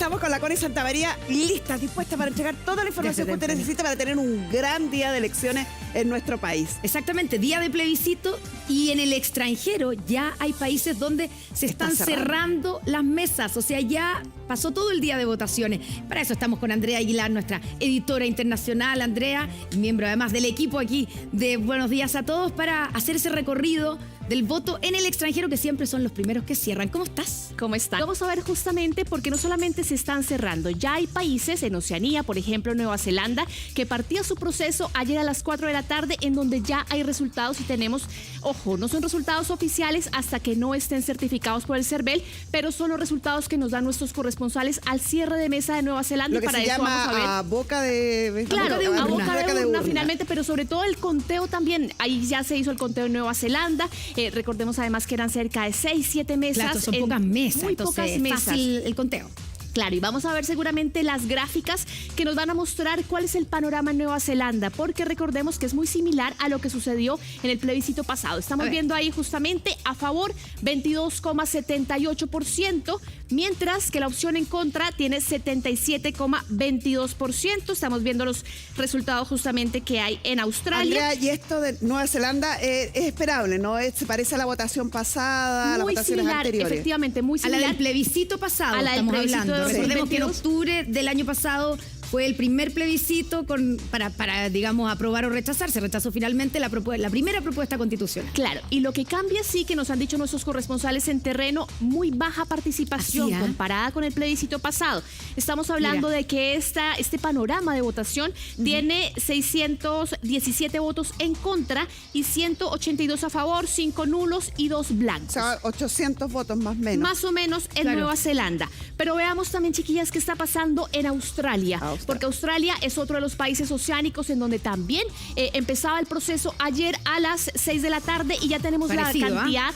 estamos con la Connie Santamaría listas, dispuestas para entregar toda la información que usted necesita para tener un gran día de elecciones en nuestro país. Exactamente, día de plebiscito, y en el extranjero ya hay países donde se están cerrando las mesas, o sea, ya pasó todo el día de votaciones. Para eso estamos con Andrea Aguilar, nuestra editora internacional. Andrea, miembro además del equipo aquí de Buenos Días a Todos, para hacer ese recorrido del voto en el extranjero, que siempre son los primeros que cierran. ¿Cómo estás? ¿Cómo estás? Vamos a ver justamente porque no solamente se están cerrando, ya hay países en Oceanía, por ejemplo Nueva Zelanda, que partía su proceso ayer a las 4 de la tarde, en donde ya hay resultados y tenemos, ojo, no son resultados oficiales hasta que no estén certificados por el CERVEL, pero son los resultados que nos dan nuestros corresponsales al cierre de mesa de Nueva Zelanda. Lo que para se eso llama vamos a ver. a boca de... Claro, a boca de urna urna finalmente, pero sobre todo el conteo también. Ahí ya se hizo el conteo en Nueva Zelanda. Recordemos además que eran cerca de 6, 7 mesas. Claro, son pocas mesas, muy entonces pocas mesas. Fácil el conteo. Claro, y vamos a ver seguramente las gráficas que nos van a mostrar cuál es el panorama en Nueva Zelanda, porque recordemos que es muy similar a lo que sucedió en el plebiscito pasado. Estamos viendo ahí justamente a favor 22,78%, mientras que la opción en contra tiene 77,22%. Estamos viendo los resultados justamente que hay en Australia. Andrea, y esto de Nueva Zelanda es esperable, ¿no? Se parece a la votación pasada, a las Muy votaciones similar, anteriores. Efectivamente, muy A similar. la del plebiscito pasado, A la del estamos plebiscito hablando. de Recordemos que en 2022. octubre del año pasado fue el primer plebiscito para, digamos, aprobar o rechazar. Se rechazó finalmente la primera propuesta constitucional. Claro, y lo que cambia sí que nos han dicho nuestros corresponsales en terreno, muy baja participación comparada con el plebiscito pasado. Estamos hablando de que este panorama de votación tiene 617 votos en contra y 182 a favor, 5 nulos y 2 blancos. O sea, 800 votos más o menos. Más o menos en Nueva Zelanda. Pero veamos también, chiquillas, qué está pasando en Australia. Porque Australia es otro de los países oceánicos en donde también empezaba el proceso ayer a las 6 de la tarde y ya tenemos la cantidad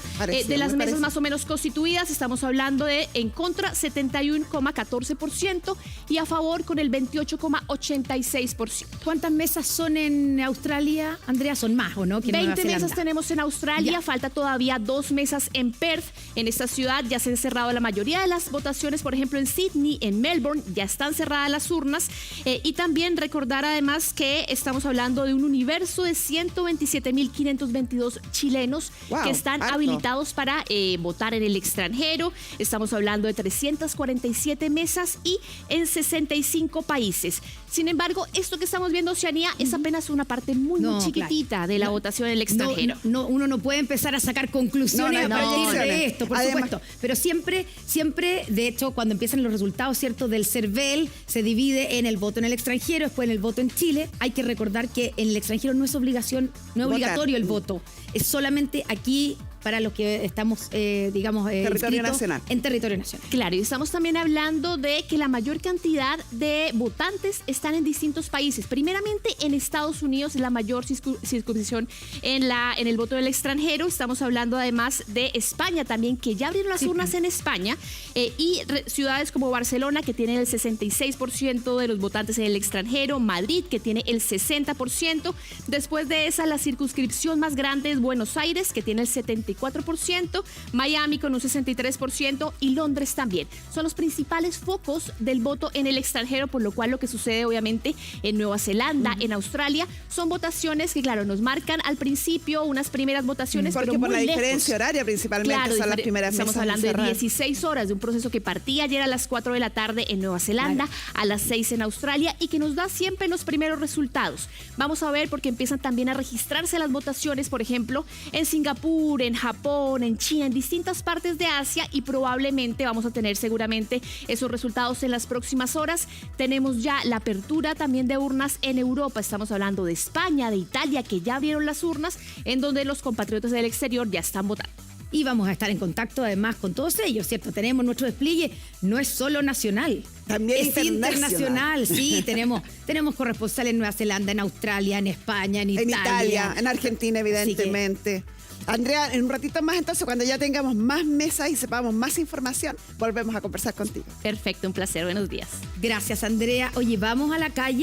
de las mesas más o menos constituidas. Estamos hablando de en contra 71,14% y a favor con el 28,86%. ¿Cuántas mesas son en Australia, Andrea? ¿Son más o no? 20 mesas tenemos en Australia, falta todavía 2 mesas en Perth. En esta ciudad ya se han cerrado la mayoría de las votaciones, por ejemplo en Sydney, en Melbourne, ya están cerradas las urnas. Y también recordar además que estamos hablando de un universo de 127.522 chilenos que están habilitados para votar en el extranjero. Estamos hablando de 347 mesas y en 65 países. Sin embargo, esto que estamos viendo, Oceanía, es apenas una parte muy chiquitita de la votación en el extranjero. Uno no puede empezar a sacar conclusiones a partir de esto, por supuesto. Pero siempre, de hecho, cuando empiezan los resultados, ¿cierto?, del CERVEL, se divide en el voto en el extranjero, después en el voto en Chile. Hay que recordar que en el extranjero no es obligatorio el voto. Es solamente aquí para los que estamos, digamos, territorio nacional. En territorio nacional. Claro, y estamos también hablando de que la mayor cantidad de votantes están en distintos países. Primeramente, en Estados Unidos, la mayor circunscripción en el voto del extranjero. Estamos hablando además de España también, que ya abrieron las urnas en España, y ciudades como Barcelona, que tienen el 66% de los votantes en el extranjero, Madrid, que tiene el 60%. Después de esa, la circunscripción más grande es Buenos Aires, que tiene el 74%, Miami con un 63% y Londres también. Son los principales focos del voto en el extranjero, por lo cual lo que sucede obviamente en Nueva Zelanda, en Australia, son votaciones que, claro, nos marcan al principio unas primeras votaciones, porque pero por muy la lejos. Diferencia horaria principalmente son las primeras mesas. Estamos hablando de 16 horas de un proceso que partía ayer a las 4 de la tarde en Nueva Zelanda, a las 6 en Australia, y que nos da siempre los primeros resultados. Vamos a ver porque empiezan también a registrarse las votaciones, por ejemplo, en Singapur, en Japón, en China, en distintas partes de Asia, y probablemente vamos a tener seguramente esos resultados en las próximas horas. Tenemos ya la apertura también de urnas en Europa. Estamos hablando de España, de Italia, que ya abrieron las urnas, en donde los compatriotas del exterior ya están votando. Y vamos a estar en contacto además con todos ellos, ¿cierto? Tenemos nuestro despliegue, no es solo nacional, también es internacional. Sí, tenemos corresponsales en Nueva Zelanda, en Australia, en España, en Italia, en Argentina, evidentemente. Andrea, en un ratito más, entonces, cuando ya tengamos más mesas y sepamos más información, volvemos a conversar contigo. Perfecto, un placer, buenos días. Gracias, Andrea. Oye, vamos a la calle.